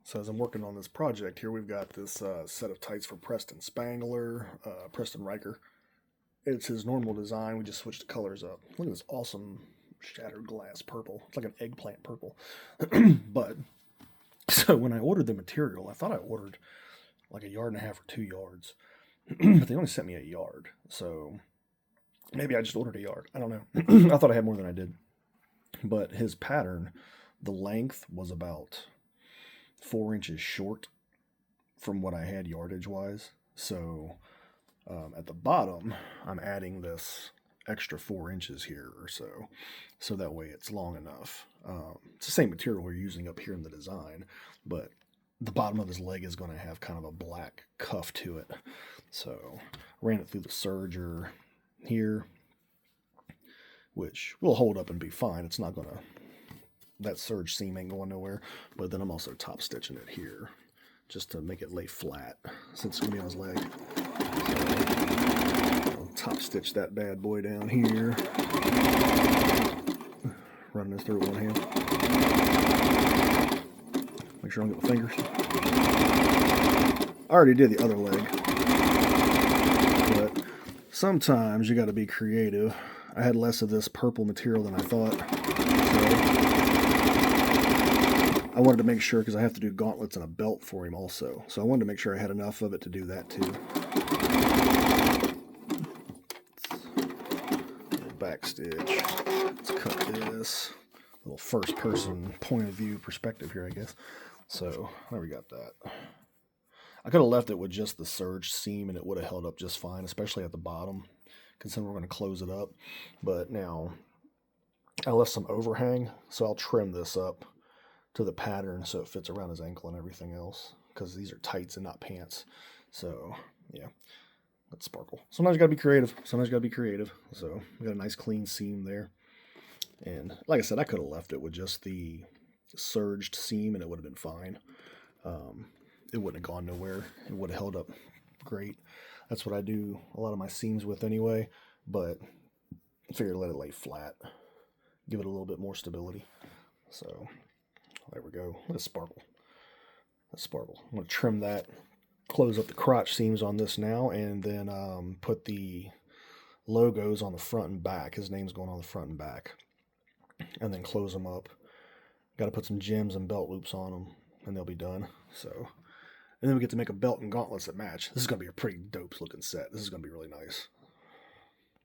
So as I'm working on this project here, we've got this set of tights for Preston Spangler, Preston Riker. It's his normal design. We just switched the colors up. Look at this awesome shattered glass purple. It's like an eggplant purple. But so when I ordered the material, I thought I ordered like 1.5 or 2 yards, but they only sent me a yard. So maybe I just ordered a yard. I don't know. I thought I had more than I did. But his pattern, the length was about 4 inches short from what I had yardage wise. So at the bottom, I'm adding this extra 4 inches here or so, so that way it's long enough. It's the same material we're using up here in the design, but the bottom of his leg is going to have kind of a black cuff to it. So ran it through the serger here, which will hold up and be fine. It's not going to, that serge seam ain't going nowhere. But then I'm also top stitching it here just to make it lay flat since it's going to be on his leg. So I'll top stitch that bad boy down here. Running this through with one hand. Make sure I don't get my fingers. I already did the other leg, but sometimes you got to be creative. I had less of this purple material than I thought, so I wanted to make sure, because I have to do gauntlets and a belt for him also, so I wanted to make sure I had enough of it to do that too. Back stitch. Let's cut this. Little first person point of view perspective here, I guess. So there we got that. I could have left it with just the serge seam and it would have held up just fine, especially at the bottom, considering we're going to close it up. But now I left some overhang, so I'll trim this up to the pattern so it fits around his ankle and everything else, because these are tights and not pants. So yeah, let's sparkle. Sometimes you gotta be creative. So we got a nice clean seam there. And like I said, I could have left it with just the serged seam and it would have been fine. It wouldn't have gone nowhere. It would have held up great. That's what I do a lot of my seams with anyway, but I figured let it lay flat, give it a little bit more stability. So there we go. Let's sparkle. I'm going to trim that, close up the crotch seams on this now, and then put the logos on the front and back. His name's going on the front and back. And then close them up. Got to put some gems and belt loops on them, and they'll be done. So, and then we get to make a belt and gauntlets that match. This is going to be a pretty dope looking set. This is going to be really nice.